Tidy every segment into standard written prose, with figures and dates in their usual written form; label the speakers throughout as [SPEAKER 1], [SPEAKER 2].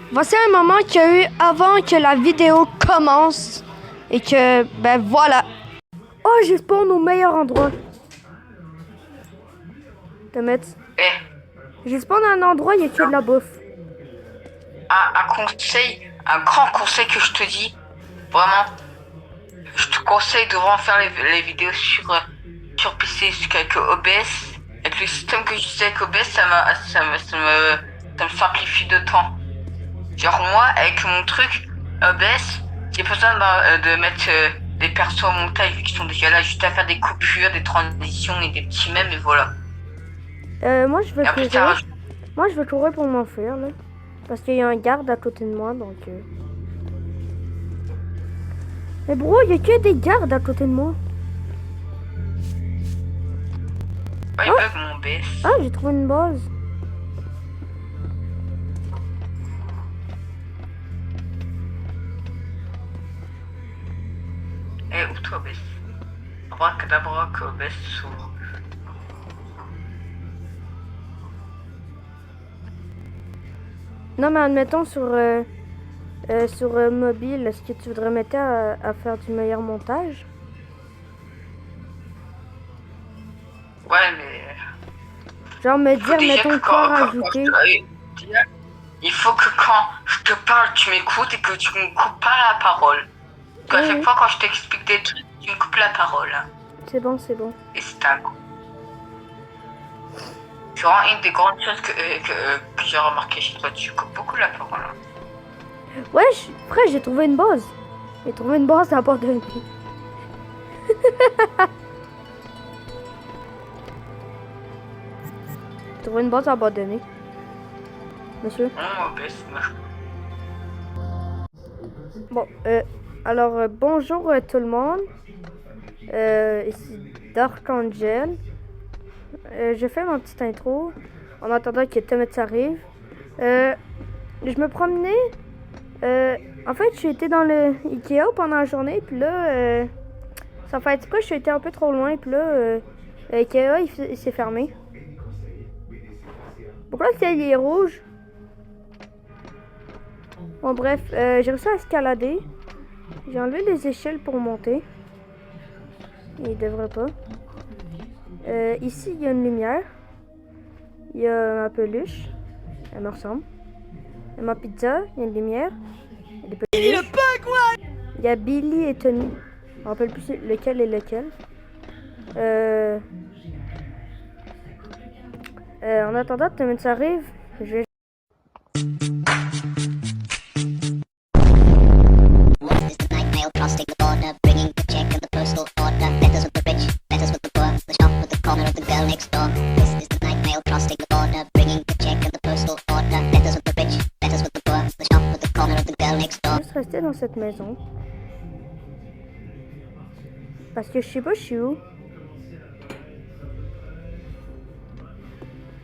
[SPEAKER 1] Voici un moment qu'il y a eu avant que la vidéo commence. Et que, ben voilà. Oh, j'ai spawn au meilleur endroit. Te mettre. J'ai spawn à un endroit, il y a que de la bouffe.
[SPEAKER 2] Un grand conseil que je te dis, vraiment, je te conseille de vraiment faire les vidéos sur PC avec OBS. Avec le système que j'utilise avec OBS, ça me simplifie de temps. Genre moi, avec mon truc OBS, j'ai pas besoin de mettre des persos au montage vu qu'ils sont déjà là, juste à faire des coupures, des transitions et des petits mèmes et voilà.
[SPEAKER 1] Moi je veux courir pour m'enfuir là. Parce qu'il y a un garde à côté de moi donc. Mais bro, il y a que des gardes à côté de moi.
[SPEAKER 2] Ouais, il bug mon OBS.
[SPEAKER 1] Ah, j'ai trouvé une base.
[SPEAKER 2] Où toi OBS? Abracadabra que OBS s'ouvre.
[SPEAKER 1] Non mais admettons sur mobile, est-ce que tu voudrais mettre à faire du meilleur montage?
[SPEAKER 2] Ouais mais...
[SPEAKER 1] Genre me dire, mettons quoi rajouter.
[SPEAKER 2] Il faut que quand je te parle, tu m'écoutes et que tu me coupes pas la parole. Parce qu'à chaque fois quand je t'explique des trucs, tu me coupes la parole.
[SPEAKER 1] C'est bon, c'est bon.
[SPEAKER 2] Et c'est un coup. C'est vraiment une des grandes choses que j'ai remarqué chez toi, tu coupes beaucoup la parole.
[SPEAKER 1] Ouais, frère, j'ai trouvé une base. J'ai trouvé une base à bord de vie. J'ai trouvé une base abandonnée. Monsieur. Bon, alors bonjour tout le monde. Ici Dark Angel. Je fais ma petite intro en attendant que Thomas arrive. Je me promenais. En fait, j'ai été dans le Ikea pendant la journée, puis là, ça fait exprès, je suis été un peu trop loin, puis là, Ikea il s'est fermé. Pourquoi le ciel est rouge? Bon bref, j'ai réussi à escalader. J'ai enlevé les échelles pour monter. Il devrait pas. Ici, il y a une lumière. Il y a ma peluche. Elle me ressemble. Il y a ma pizza. Il y a une lumière. Il y a des peluches. Il y a Billy et Tony. Je me rappelle plus lequel est lequel. En attendant que Thomas arrive, je vais... Juste rester dans cette maison. Parce que je sais pas, je suis où.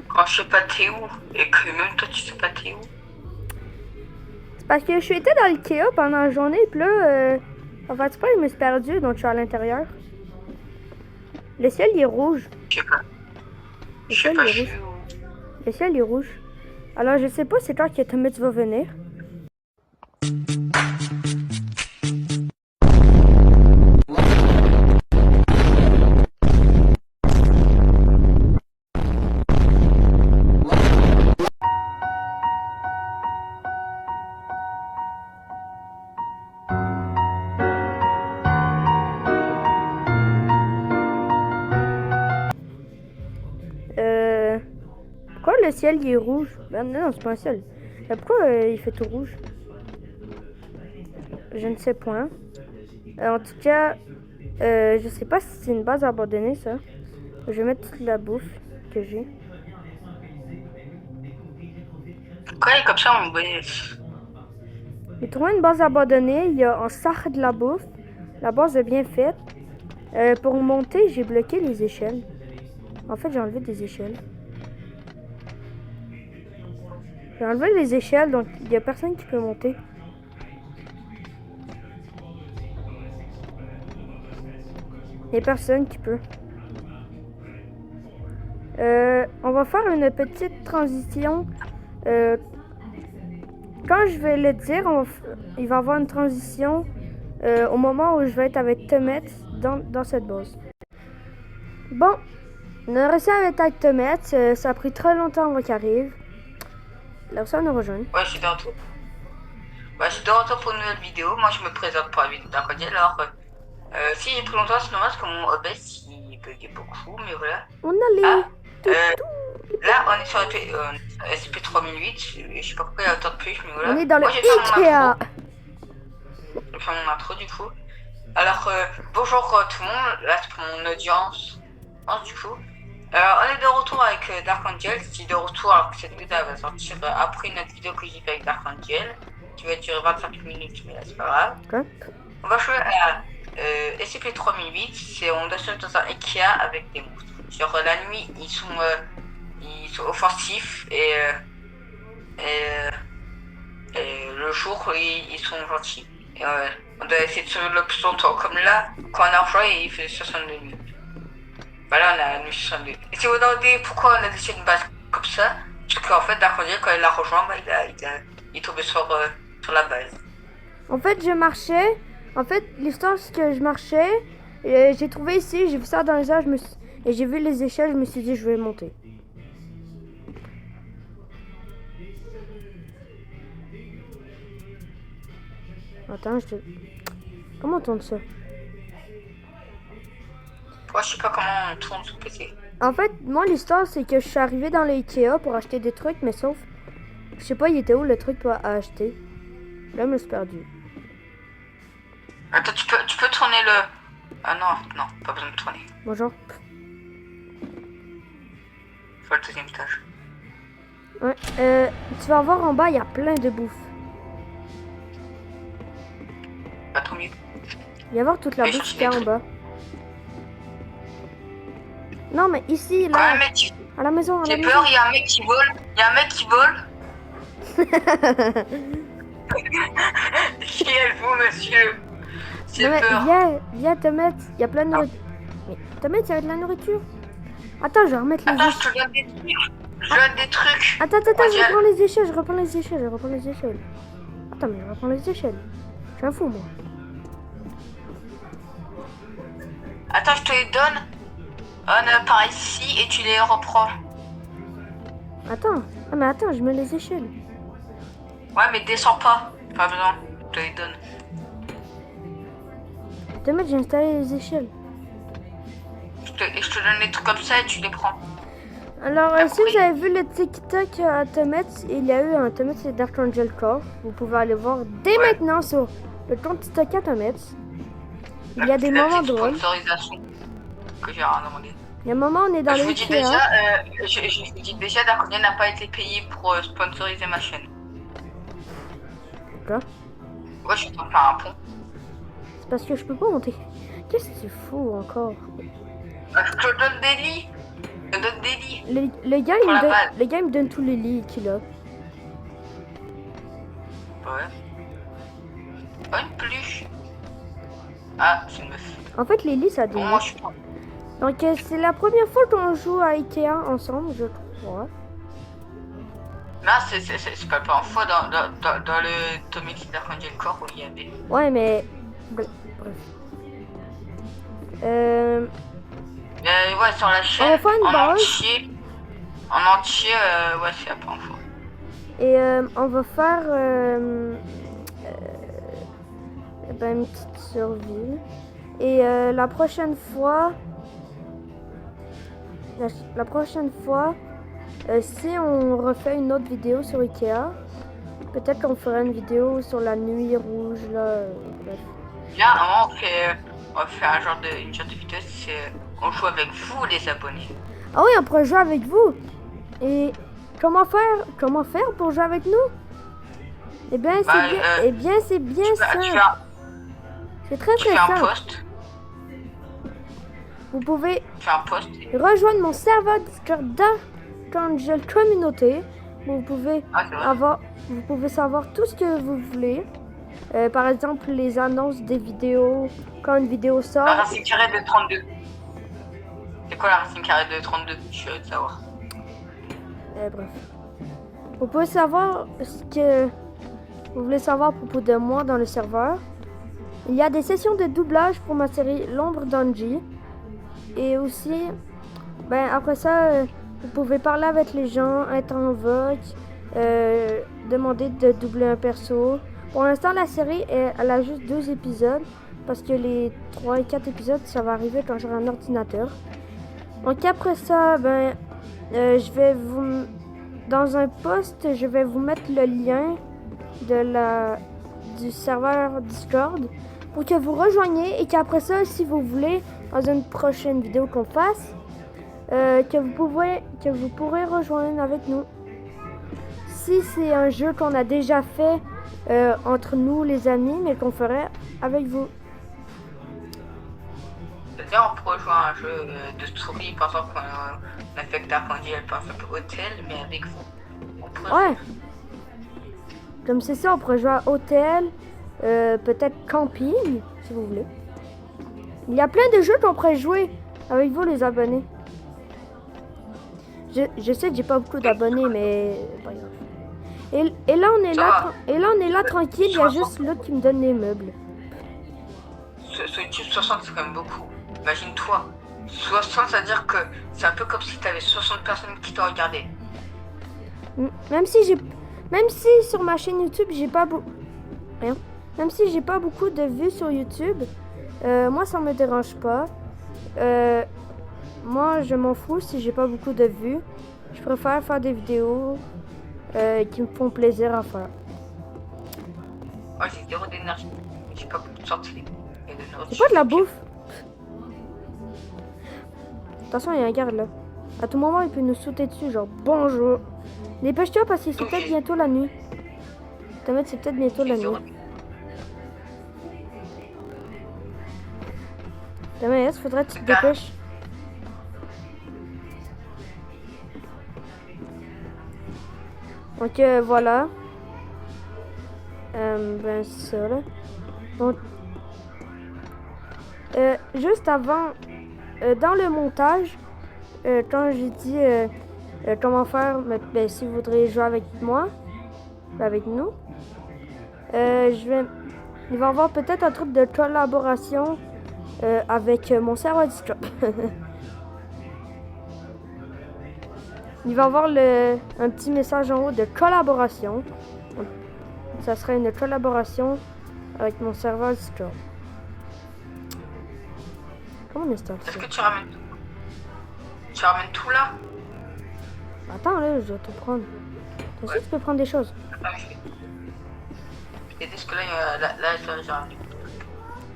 [SPEAKER 2] Quand je sais pas t'es où, et que même toi tu sais pas t'es où.
[SPEAKER 1] C'est parce que je suis été dans l'Ikea pendant la journée, puis là, en fait, c'est pas, je me suis perdu, donc je suis à l'intérieur. Le ciel, il est rouge.
[SPEAKER 2] Je sais pas.
[SPEAKER 1] Le ciel, il est rouge. Le ciel, il est rouge. Alors, je sais pas c'est quand que Thomas va venir. Pourquoi le ciel il est rouge? Ben non, c'est pas un ciel. Pourquoi il fait tout rouge? Je ne sais point. En tout cas, je sais pas si c'est une base abandonnée ça. Je vais mettre toute la bouffe que j'ai.
[SPEAKER 2] Ouais, comme ça, on baisse.
[SPEAKER 1] J'ai trouvé une base abandonnée. Il y a un sac de la bouffe. La base est bien faite. Pour monter, j'ai bloqué les échelles. En fait, j'ai enlevé des échelles. J'ai enlevé les échelles, donc il n'y a personne qui peut monter. Il n'y a personne qui peut. On va faire une petite transition. Quand je vais le dire, il va y avoir une transition au moment où je vais être avec Temet dans cette base. Bon, on a réussi à être avec Temet. Ça a pris très longtemps avant qu'il arrive. Là, ça nous rejoint.
[SPEAKER 2] Ouais, je suis de retour. Ouais, je suis de retour pour une nouvelle vidéo. Moi, je me présente pour la vidéo d'un côté. Alors, si j'ai pris longtemps, c'est normal parce que mon OBS il buguait beaucoup, mais voilà.
[SPEAKER 1] On a les...
[SPEAKER 2] Là, on est sur SP3008. Je sais pas pourquoi il y a autant de push, mais voilà.
[SPEAKER 1] On est dans le
[SPEAKER 2] Moi, je vais faire mon
[SPEAKER 1] Ikea.
[SPEAKER 2] intro. Je vais faire mon intro du coup. Alors, bonjour tout le monde. Là, c'est pour mon audience. Du coup. On est de retour avec Dark Angel. C'est de retour alors que cette vidéo va sortir après une autre vidéo que j'ai fait avec Dark Angel. Qui va durer 25 minutes, mais là, c'est pas grave.
[SPEAKER 1] Quoi?
[SPEAKER 2] On va jouer à SCP-3008. On doit se mettre dans un Ikea avec des monstres. Genre, la nuit, ils sont offensifs et le jour, ils sont gentils. Et, on doit essayer de sauver le plus longtemps. Comme là, quand on a rejoué, il fait 62 minutes. Voilà, on a la nuit 62. Et si vous vous demandez pourquoi on a décidé une base comme ça, parce qu'en fait, Dark Angel, quand il l'a rejoint, bah, il est tombé sur la base.
[SPEAKER 1] En fait, je marchais. En fait, l'histoire, c'est que je marchais. J'ai trouvé ici, j'ai vu ça dans les airs, et j'ai vu les échelles, je me suis dit, je vais monter. Attends, Comment on tourne ça?
[SPEAKER 2] Moi, je sais pas comment on tourne sur PC.
[SPEAKER 1] En fait, moi, l'histoire, c'est que je suis arrivé dans le Ikea pour acheter des trucs, mais sauf... Je sais pas, il était où le truc à acheter. Là, je me suis perdu.
[SPEAKER 2] Attends, tu peux tourner le... Ah non, pas besoin de tourner.
[SPEAKER 1] Bonjour.
[SPEAKER 2] Faut le deuxième étage.
[SPEAKER 1] Ouais, tu vas voir en bas, il y a plein de bouffe.
[SPEAKER 2] Pas trop mieux.
[SPEAKER 1] Il va y avoir toute la
[SPEAKER 2] Et
[SPEAKER 1] bouffe
[SPEAKER 2] chercher
[SPEAKER 1] qu'il y a
[SPEAKER 2] des
[SPEAKER 1] en
[SPEAKER 2] trucs.
[SPEAKER 1] bas. Non, mais ici,
[SPEAKER 2] Quand
[SPEAKER 1] là,
[SPEAKER 2] un mec qui...
[SPEAKER 1] à la maison, à la
[SPEAKER 2] J'ai
[SPEAKER 1] maison.
[SPEAKER 2] peur, il y a un mec qui vole. Il y a un mec qui vole. Qui êtes-vous, monsieur? J'ai
[SPEAKER 1] Non, mais
[SPEAKER 2] peur.
[SPEAKER 1] viens te mettre. Il y a plein de nourriture. Mais te mettre, il y a de la nourriture. Attends, je vais remettre les
[SPEAKER 2] Attends,
[SPEAKER 1] échelles.
[SPEAKER 2] je te donne des trucs. Je te donne des trucs.
[SPEAKER 1] Attends,
[SPEAKER 2] On
[SPEAKER 1] je
[SPEAKER 2] dirait-
[SPEAKER 1] reprends les échelles, je reprends les échelles. Attends, mais je reprends les échelles. Je suis un fou, moi.
[SPEAKER 2] Attends, je te les donne. Par ici et tu les reprends.
[SPEAKER 1] Attends, mais attends, je mets les échelles.
[SPEAKER 2] Ouais, mais descends pas. Pas besoin. Je te les donne.
[SPEAKER 1] Te mettre, j'ai installé les échelles.
[SPEAKER 2] Je te donne les trucs comme ça et tu les prends.
[SPEAKER 1] Alors,
[SPEAKER 2] T'as
[SPEAKER 1] si
[SPEAKER 2] compris?
[SPEAKER 1] vous avez vu le TikTok à Temet, il y a eu un Temet et Dark Angel Core. Vous pouvez aller voir dès
[SPEAKER 2] Ouais.
[SPEAKER 1] maintenant sur le compte TikTok à Temet. Il y a des
[SPEAKER 2] La
[SPEAKER 1] moments
[SPEAKER 2] petite
[SPEAKER 1] drôles.
[SPEAKER 2] sponsorisation que j'ai rien demandé.
[SPEAKER 1] Il y a un moment où on est dans
[SPEAKER 2] Je
[SPEAKER 1] le
[SPEAKER 2] vous dis
[SPEAKER 1] Ikea.
[SPEAKER 2] déjà, je vous dis déjà, Dark Angel n'a pas été payé pour sponsoriser ma chaîne.
[SPEAKER 1] Quoi?
[SPEAKER 2] Moi, je suis en train de faire un pont.
[SPEAKER 1] C'est parce que je peux pas monter. Qu'est-ce que c'est fou encore?
[SPEAKER 2] Je te donne des lits. Je te donne des lits.
[SPEAKER 1] Le gars,
[SPEAKER 2] Pour la balle.
[SPEAKER 1] le gars, il me donne tous les lits qu'il a.
[SPEAKER 2] Ouais. Oh, une peluche. Ah, c'est une meuf.
[SPEAKER 1] En fait, les lits, ça a des
[SPEAKER 2] Bon,
[SPEAKER 1] lits.
[SPEAKER 2] moi, je suis pas.
[SPEAKER 1] Donc, c'est la première fois qu'on joue à Ikea ensemble, je crois.
[SPEAKER 2] Non, c'est pas la première fois dans le Tommy Dark Angel Core où il y avait.
[SPEAKER 1] Ouais, mais... Bref.
[SPEAKER 2] Ouais, sur la chaîne,
[SPEAKER 1] On va faire une
[SPEAKER 2] en
[SPEAKER 1] base.
[SPEAKER 2] entier. En entier, ouais, c'est la première fois.
[SPEAKER 1] Et on va faire une petite survie. Et la prochaine fois, si on refait une autre vidéo sur Ikea, peut-être qu'on fera une vidéo sur la nuit rouge là. Bref.
[SPEAKER 2] Bien, à un moment, on va faire une genre de vidéo, on joue avec vous les abonnés.
[SPEAKER 1] Ah oui, on pourrait jouer avec vous. Et comment faire pour jouer avec nous? Eh bien, c'est bien simple. C'est très
[SPEAKER 2] Tu fais un
[SPEAKER 1] simple.
[SPEAKER 2] post.
[SPEAKER 1] Vous pouvez
[SPEAKER 2] Tu fais un post.
[SPEAKER 1] rejoindre mon serveur Discord d'Angel Communauté. Vous pouvez
[SPEAKER 2] Ah, c'est vrai.
[SPEAKER 1] vous pouvez savoir tout ce que vous voulez. Par exemple, les annonces des vidéos, quand une vidéo sort.
[SPEAKER 2] La racine carrée de 32. C'est quoi la racine carrée de 32? Je suis curieux de savoir.
[SPEAKER 1] Bref. Vous pouvez savoir ce que vous voulez savoir à propos de moi dans le serveur. Il y a des sessions de doublage pour ma série L'ombre d'Angie. Et aussi, après ça, vous pouvez parler avec les gens, être en vote, demander de doubler un perso. Pour l'instant, la série, elle a juste 2 épisodes. Parce que les 3 et 4 épisodes, ça va arriver quand j'aurai un ordinateur. Donc après ça, je vais vous... Dans un post, je vais vous mettre le lien du serveur Discord pour que vous rejoigniez et qu'après ça, si vous voulez, dans une prochaine vidéo qu'on fasse, que vous pourrez rejoindre avec nous. Si c'est un jeu qu'on a déjà fait entre nous les amis, mais qu'on ferait avec vous.
[SPEAKER 2] C'est-à-dire, on pourrait jouer à un jeu de story, par exemple, on a fait que Tarkandi, elle passe un peu hôtel, mais avec vous. On pourrait...
[SPEAKER 1] Ouais. Comme c'est ça, on pourrait jouer à hôtel, peut-être camping, si vous voulez. Il y a plein de jeux qu'on pourrait jouer avec vous, les abonnés. Je sais que j'ai pas beaucoup d'abonnés, mais pas grave. Et là, on est là, tranquille. Il y a juste l'autre qui me donne les meubles.
[SPEAKER 2] Sur YouTube, 60, c'est quand même beaucoup. Imagine-toi. 60, ça veut dire que c'est un peu comme si tu avais 60 personnes qui te regardaient.
[SPEAKER 1] Même si sur ma chaîne YouTube, j'ai pas beaucoup... Rien. Même si j'ai pas beaucoup de vues sur YouTube, moi, ça me dérange pas. Moi, je m'en fous si j'ai pas beaucoup de vues. Je préfère faire des vidéos qui me font plaisir à faire.
[SPEAKER 2] Moi, j'ai 0 d'énergie. J'ai pas beaucoup de sorties.
[SPEAKER 1] C'est pas de la bouffe. Attention, il y a un garde là. À tout moment, il peut nous sauter dessus, genre bonjour. Dépêche-toi parce que c'est peut-être bientôt la nuit. C'est peut-être bientôt la nuit. Demain, faudrait que tu te dépêches. Donc voilà. Ça là. Donc, juste avant, dans le montage, quand j'ai dit comment faire, si vous voudrez jouer avec moi, avec nous, il va y avoir peut-être un truc de collaboration avec mon serveur Discord. Il va y avoir un petit message en haut de collaboration. Ça serait une collaboration avec mon serveur Discord. Comment on installe ça?
[SPEAKER 2] Est-ce que tu ramènes tout? Tu ramènes tout là?
[SPEAKER 1] Attends, là, je vais te prendre. Toi aussi, tu peux prendre des choses.
[SPEAKER 2] Attends, je vais t'aider parce que là, j'ai ramené.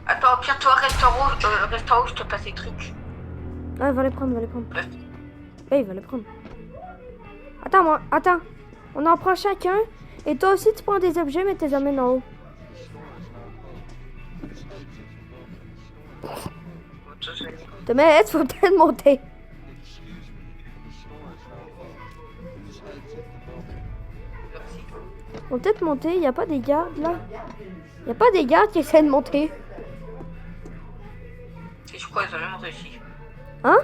[SPEAKER 2] Attends, au pire, toi, reste en haut, je te passe les trucs.
[SPEAKER 1] Ah, va les prendre.
[SPEAKER 2] Ouais.
[SPEAKER 1] Oui, il va les prendre. Attends. On en prend chacun. Et toi aussi, tu prends des objets, mais tu les amènes en haut. Demain, faut peut-être monter. Faut peut-être monter. Il n'y a pas des gardes, là. Il n'y a pas des gardes qui essaient de monter.
[SPEAKER 2] Et je crois qu'ils ont même réussi.
[SPEAKER 1] Hein?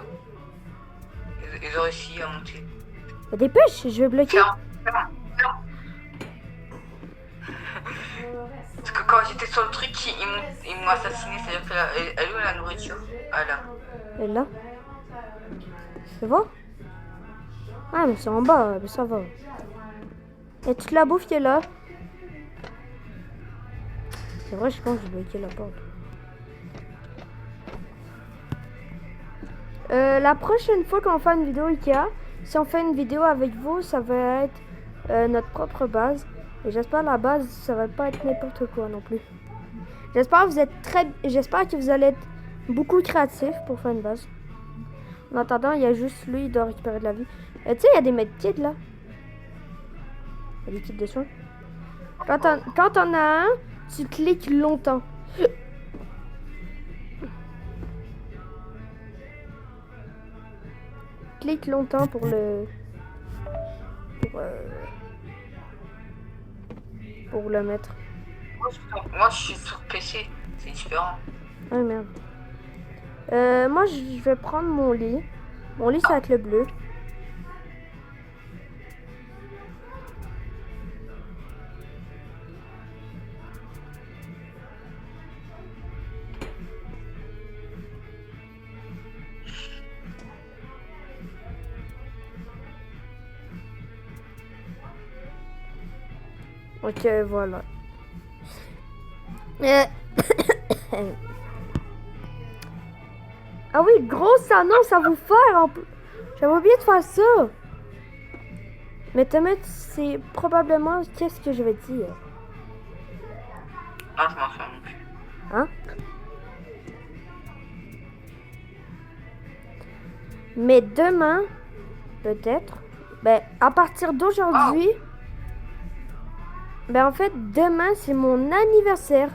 [SPEAKER 2] Ils ont réussi à monter.
[SPEAKER 1] Dépêche, je vais bloquer.
[SPEAKER 2] Ferme. Parce que quand j'étais sur le truc, ils m'ont assassiné, c'est-à-dire qu'elle est où la nourriture? Ah là.
[SPEAKER 1] Elle est là. C'est bon? Ah, mais c'est en bas, mais ça va. Et toute la bouffe qui est là. C'est vrai, je pense que j'ai bloqué la porte. La prochaine fois qu'on fait une vidéo Ikea, si on fait une vidéo avec vous, ça va être notre propre base. Et j'espère la base, ça va pas être n'importe quoi non plus. J'espère que vous allez être beaucoup créatifs pour faire une base. En attendant, il y a juste lui, il doit récupérer de la vie. Tu sais, il y a des medkits là. Les kits de soins. Quand t'en as un, tu cliques longtemps. Clique longtemps pour le... Pour le mettre.
[SPEAKER 2] Moi, je suis sur PC. C'est différent.
[SPEAKER 1] Ah merde. Moi, je vais prendre mon lit. Mon lit, ça va être le bleu. Ok, voilà. Ah oui, grosse annonce à vous faire. J'avais oublié de faire ça. Mais Thomas, c'est probablement qu'est-ce que je vais dire.
[SPEAKER 2] Ah, je m'en fous non plus.
[SPEAKER 1] Hein? Mais demain, peut-être. Ben, à partir d'aujourd'hui. Ben, en fait, demain, c'est mon anniversaire.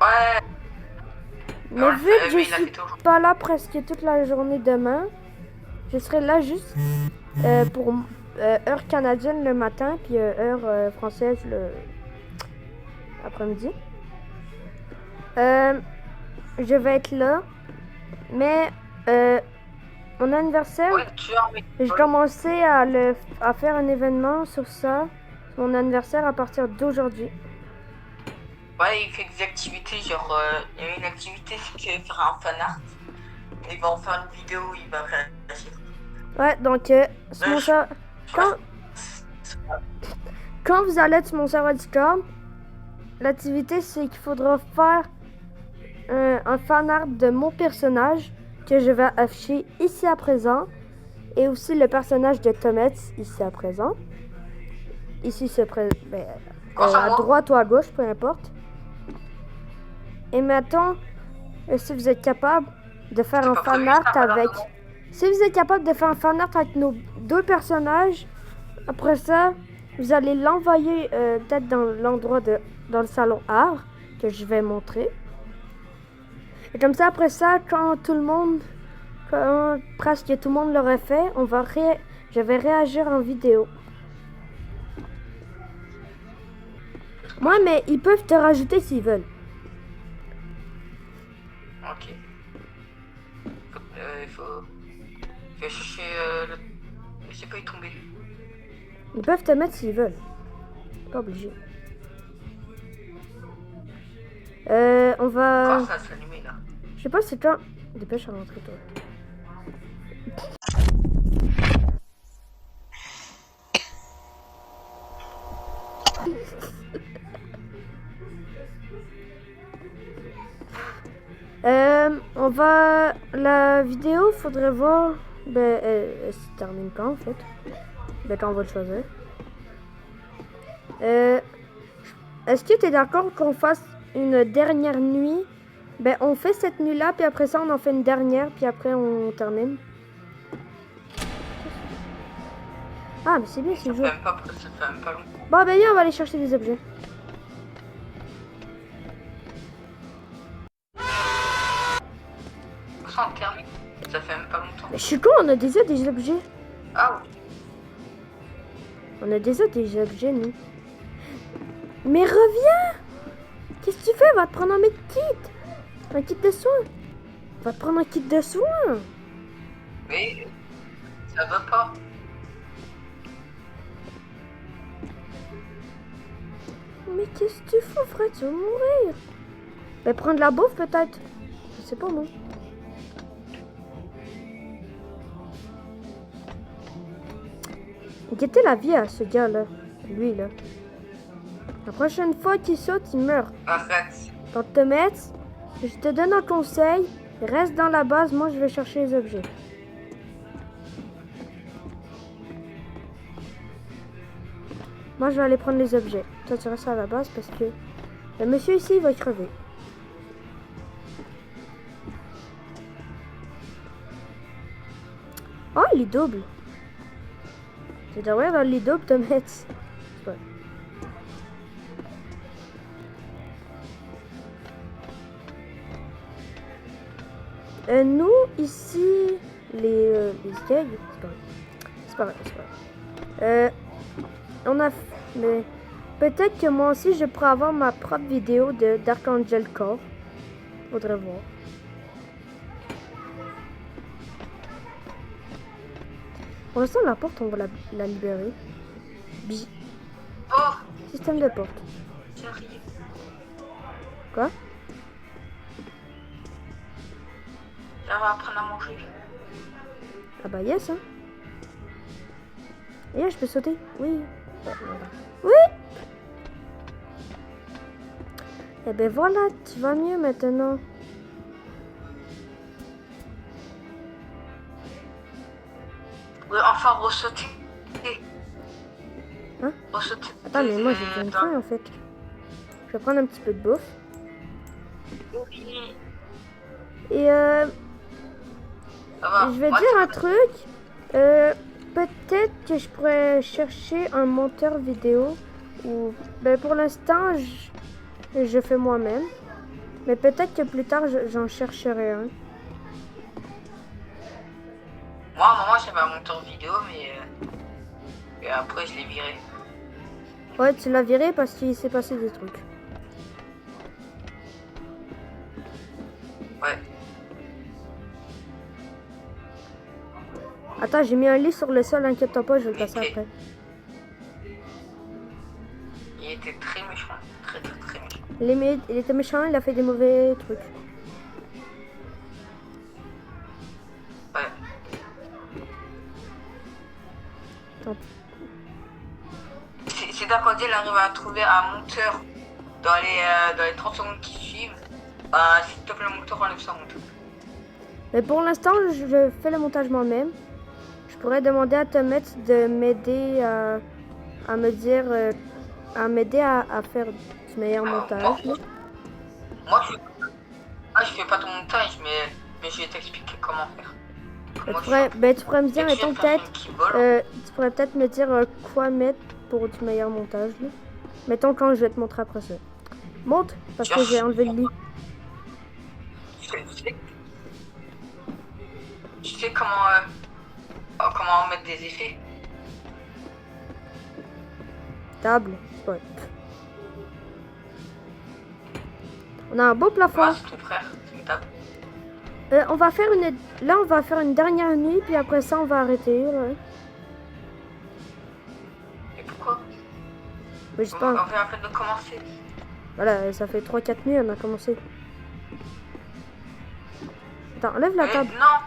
[SPEAKER 2] Ouais.
[SPEAKER 1] Mais
[SPEAKER 2] Ouais,
[SPEAKER 1] vu que je
[SPEAKER 2] mais il a
[SPEAKER 1] suis
[SPEAKER 2] fait toujours.
[SPEAKER 1] pas là presque toute la journée demain, je serai là juste pour heure canadienne le matin, puis heure française le après-midi. Je vais être là, mais mon anniversaire,
[SPEAKER 2] Ouais, tu as mais...
[SPEAKER 1] j'ai commencé à faire un événement sur ça, sur mon anniversaire à partir d'aujourd'hui.
[SPEAKER 2] Ouais, il fait des activités, genre, il y a une activité, c'est qu'il va faire un fan art. Il va en faire une vidéo où il va réagir.
[SPEAKER 1] Ouais, donc, sur mon quand vous allez sur mon serveur Discord, l'activité, c'est qu'il faudra faire un fan art de mon personnage que je vais afficher ici à présent. Et aussi le personnage de Thomas ici à présent. Ici, c'est à droite ou à gauche, peu importe. Et maintenant, si vous êtes capable de faire un fan art avec... Si vous êtes capable de faire un fan art avec nos deux personnages, après ça, vous allez l'envoyer peut-être dans l'endroit dans le salon art que je vais montrer. Et comme ça, après ça, quand presque tout le monde l'aurait fait, je vais réagir en vidéo. Moi, mais ils peuvent te rajouter s'ils veulent.
[SPEAKER 2] Ok. Il faut chercher je sais pas, il est tombé.
[SPEAKER 1] Ils peuvent te mettre s'ils veulent. Pas obligé. On va...
[SPEAKER 2] Quand ça va s'allumer là?
[SPEAKER 1] Je sais pas, c'est quand... Dépêche à rentrer, toi. On va... La vidéo, faudrait voir... Ben, elle se termine quand, en fait? Ben, quand on va le choisir. Est-ce que tu es d'accord qu'on fasse une dernière nuit? Ben, on fait cette nuit-là, puis après ça, on en fait une dernière, puis après, on termine. Ah, mais c'est bien, c'est joué.
[SPEAKER 2] Ça fait même pas longtemps.
[SPEAKER 1] Bon, ben, viens, on va aller chercher des objets.
[SPEAKER 2] Ça en termine. Ça fait même pas longtemps.
[SPEAKER 1] Mais je suis con, on a déjà des objets.
[SPEAKER 2] Ah oui.
[SPEAKER 1] On a déjà des objets, nous. Mais reviens! Qu'est-ce que tu fais? Va te prendre un medkit. Un kit de soins. Va te prendre un kit de soins.
[SPEAKER 2] Mais ça va pas.
[SPEAKER 1] Mais qu'est-ce que tu fous, frère? Tu vas mourir. Ben, prendre de la bouffe, peut-être. Je sais pas, moi. Guettez la vie à ce gars-là. Lui, là. La prochaine fois qu'il saute, il meurt.
[SPEAKER 2] Arrête.
[SPEAKER 1] Quand te mettre, je te donne un conseil. Reste dans la base, moi, je vais chercher les objets. Moi, je vais aller prendre les objets. Toi, tu restes à la base parce que le monsieur ici, il va crever. Oh, il est double. Tu devrais dans le lit double te mettre. Ouais. Nous, ici, les gags, c'est pas vrai, c'est pas vrai. On a... Mais peut-être que moi aussi, je pourrais avoir ma propre vidéo d'Archangel Core. Faudrait voir. Pour l'instant, la porte, on va la libérer.
[SPEAKER 2] Oh,
[SPEAKER 1] Système de porte.
[SPEAKER 2] j'arrive.
[SPEAKER 1] Quoi?
[SPEAKER 2] J'arrive à prendre à manger.
[SPEAKER 1] Ah bah yes, hein. Et là, je peux sauter. Oui. Oui. Et ben voilà, tu vas mieux maintenant.
[SPEAKER 2] Oui, enfin, ressauter.
[SPEAKER 1] Hein?
[SPEAKER 2] Ressauter.
[SPEAKER 1] Attends, mais moi j'ai besoin de faim en fait. Je vais prendre un petit peu de bouffe.
[SPEAKER 2] Oui.
[SPEAKER 1] Et
[SPEAKER 2] Ça va.
[SPEAKER 1] je vais
[SPEAKER 2] Moi,
[SPEAKER 1] dire
[SPEAKER 2] c'est
[SPEAKER 1] un truc. Peut-être que je pourrais chercher un monteur vidéo. Ou ben pour l'instant, je fais moi-même. Mais peut-être que plus tard, j'en chercherai un.
[SPEAKER 2] Moi, à un moment, j'avais un monteur vidéo, mais. Et après, je l'ai viré.
[SPEAKER 1] Ouais, tu l'as viré parce qu'il s'est passé des trucs.
[SPEAKER 2] Ouais.
[SPEAKER 1] Attends, j'ai mis un lit sur le sol, inquiète-toi pas, je vais le passer après.
[SPEAKER 2] Il était très méchant. Très, très, très méchant.
[SPEAKER 1] Il était méchant, il a fait des mauvais trucs.
[SPEAKER 2] Ouais.
[SPEAKER 1] Attends.
[SPEAKER 2] Si D'Archangel arrive à trouver un monteur dans les 30 secondes qui suivent, bah, s'il te plaît, le monteur, enlève son monteur.
[SPEAKER 1] Mais pour l'instant, je fais le montage moi-même. Je pourrais demander à Thomas de m'aider à me dire, à m'aider à faire du meilleur montage.
[SPEAKER 2] Moi, je fais pas ton montage, mais je vais t'expliquer comment faire.
[SPEAKER 1] Tu pourrais me dire, mettons peut-être, tu pourrais peut-être me dire quoi mettre pour du meilleur montage. Là. Mettons quand je vais te montrer après ça. Monte, parce que j'ai enlevé le lit.
[SPEAKER 2] Tu sais comment mettre des effets?
[SPEAKER 1] Table, ouais. On a un beau plafond.
[SPEAKER 2] Moi, c'est ton frère, c'est une table.
[SPEAKER 1] On va faire une dernière nuit, puis après ça, on va arrêter. Ouais.
[SPEAKER 2] Et pourquoi?
[SPEAKER 1] Mais je sais pas.
[SPEAKER 2] On vient à peine de commencer.
[SPEAKER 1] Voilà, ça fait 3-4 nuits, on a commencé. Attends, enlève la table.
[SPEAKER 2] Non,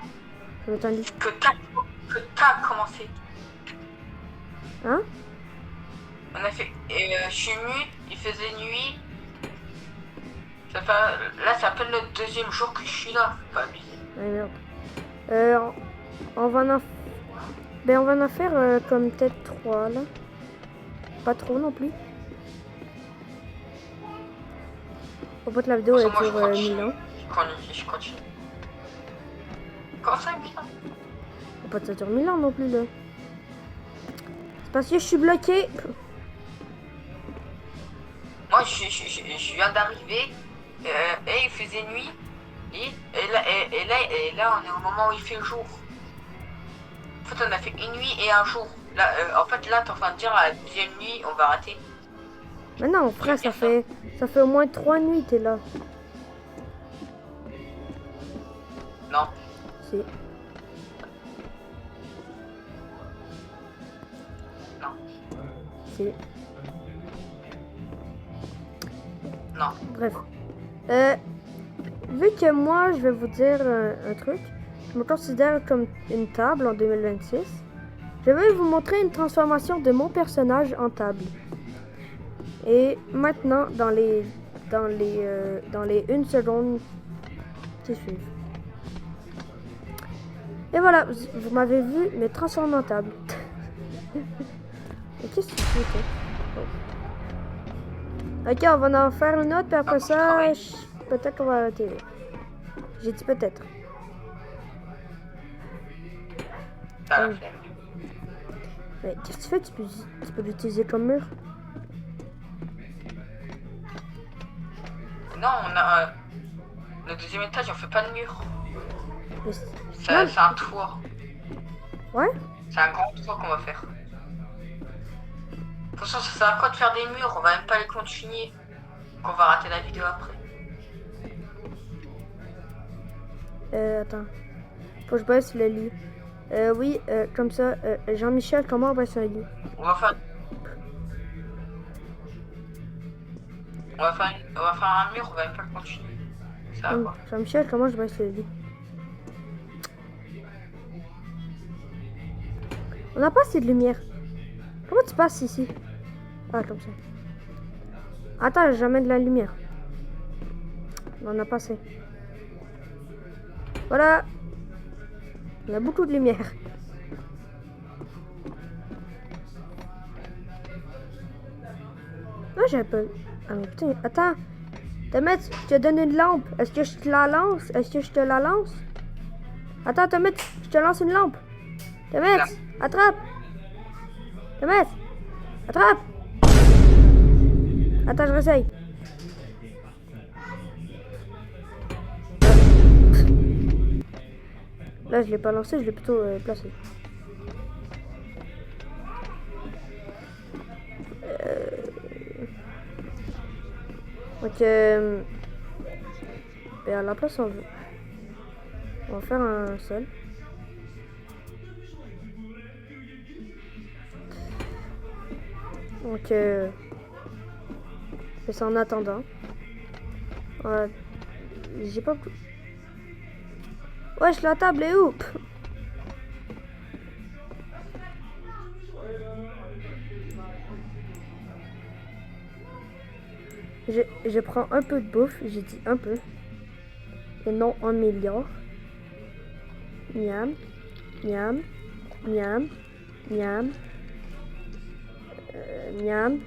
[SPEAKER 1] Je vais mettre un lit.
[SPEAKER 2] que t'as commencé.
[SPEAKER 1] Hein?
[SPEAKER 2] On a fait. Je suis muet, il faisait nuit. Là, ça s'appelle le deuxième jour que je suis là. Faut pas abuser.
[SPEAKER 1] Ah, merde. On va en faire comme peut-être 3 là. Pas trop non plus. Faut pas que la vidéo elle dure 1000 ans.
[SPEAKER 2] Je continue. Comment ça, 1000 ans?
[SPEAKER 1] Faut pas que ça dure 1000 ans non plus là. C'est parce que je suis bloqué.
[SPEAKER 2] Moi, je viens d'arriver. Et il faisait nuit. Et là, on est au moment où il fait jour. En fait, on a fait une nuit et un jour. Là, en fait, là, t'es en train de dire à la deuxième nuit, on va rater.
[SPEAKER 1] Mais non, frère, ça fait au moins 3 nuits t'es là.
[SPEAKER 2] Non.
[SPEAKER 1] Si.
[SPEAKER 2] Non.
[SPEAKER 1] Si.
[SPEAKER 2] Non.
[SPEAKER 1] Bref. Vu que moi, je vais vous dire un truc. Je me considère comme une table en 2026. Je vais vous montrer une transformation de mon personnage en table. Et maintenant, dans les 1 seconde qui suivent. Et voilà, vous m'avez vu me transformer en table. Et qu'est-ce que tu fais, toi? Oh. Ok, on va en faire une autre, puis après ça, peut-être qu'on va arrêter. J'ai dit peut-être. Mais qu'est-ce que tu fais? Tu peux l'utiliser comme mur?
[SPEAKER 2] Non, on a... le deuxième étage, on fait pas de mur.
[SPEAKER 1] Mais
[SPEAKER 2] C'est un toit.
[SPEAKER 1] ouais?
[SPEAKER 2] C'est un grand toit qu'on va faire. De toute façon, ça sert à quoi de faire des murs? On va même pas les continuer. Donc on va rater la vidéo après.
[SPEAKER 1] Attends. Faut que je baisse le lit. Oui, comme ça. Jean-Michel, comment on baisse un lit?
[SPEAKER 2] On va faire un mur, on va même pas le continuer. Ça va quoi?
[SPEAKER 1] Jean-Michel, comment je baisse le lit? On n'a pas assez de lumière. Comment tu passes ici? Ah, comme ça. Attends, j'ai jamais de la lumière. On a pas assez. Voilà. On a beaucoup de lumière. Non, j'ai un peu... Ah, mais putain, attends. Temet, je te donne une lampe. Est-ce que je te la lance? Est-ce que je te la lance? Attends, Temet, je te lance une lampe. Temet, attrape. Temet, attrape. Attends, je réessaye. Là, je l'ai pas lancé, je l'ai plutôt placé. Donc, ben à la place, on va faire un seul. Donc, c'est en attendant. J'ai pas... Wesh, la table est où? Je prends un peu de bouffe, j'ai dit un peu. Et non un milliard. Miam, miam, miam, miam, miam,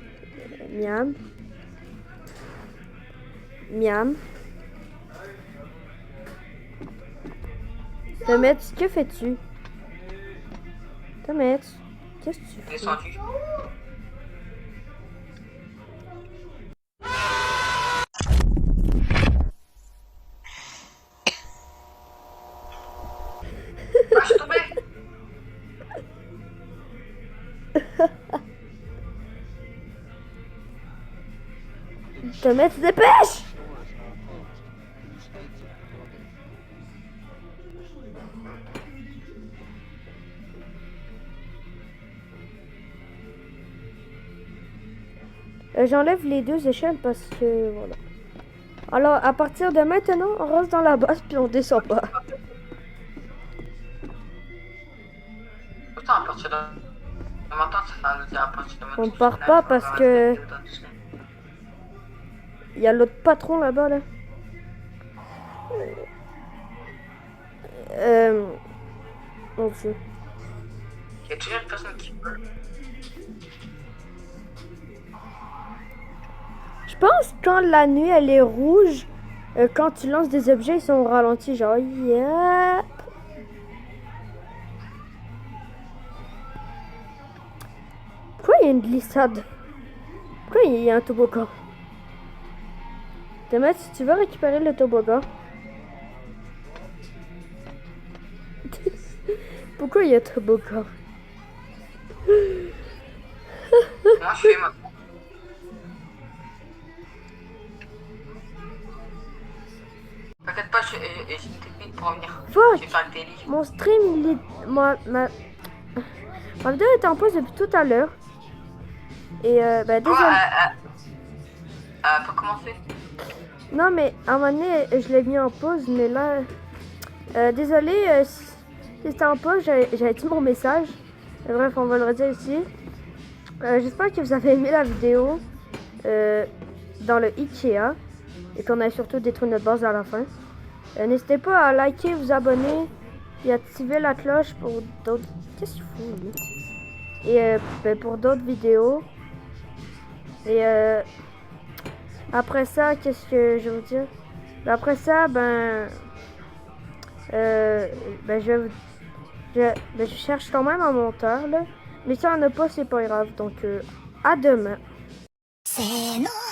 [SPEAKER 1] miam, miam. Temet, que fais-tu? Temet, qu'est-ce que tu fais?
[SPEAKER 2] Descendu. Ah, je suis tombé.
[SPEAKER 1] Temet, dépêche! J'enlève les deux échelles parce que voilà. Alors à partir de maintenant, on reste dans la base puis on descend pas.
[SPEAKER 2] Putain, à partir de maintenant, ça veut dire à partir de maintenant.
[SPEAKER 1] On part pas parce que il y a l'autre patron là-bas là. Mon Dieu.
[SPEAKER 2] Il y a toujours une personne qui peut.
[SPEAKER 1] Je pense que quand la nuit elle est rouge, quand tu lances des objets, ils sont ralentis, genre yeah. Pourquoi il y a une glissade? Pourquoi il y a un toboggan? Temet, si tu veux récupérer le toboggan. Pourquoi il y a un toboggan?
[SPEAKER 2] Moi, je fais maintenant. T'inquiète pas, j'ai une technique pour revenir.
[SPEAKER 1] Fuck!
[SPEAKER 2] Je vais faire le daily.
[SPEAKER 1] Mon stream, il est... Ma vidéo est en pause depuis tout à l'heure. Et bah désolé.
[SPEAKER 2] Pour commencer.
[SPEAKER 1] Non mais à un moment donné, je l'ai mis en pause, mais là... désolé, si c'était en pause, j'avais dit mon message. Bref, on va le redire ici. J'espère que vous avez aimé la vidéo dans le Ikea. Et qu'on a surtout détruit notre base à la fin. N'hésitez pas à liker, vous abonner. Et activer la cloche pour d'autres... Qu'est-ce qu'il fout lui? Et ben, pour d'autres vidéos. Et après ça, qu'est-ce que je veux dire? Après ça, je cherche quand même un monteur là. Mais si on n'a pas, c'est pas grave. Donc, à demain.
[SPEAKER 3] せーの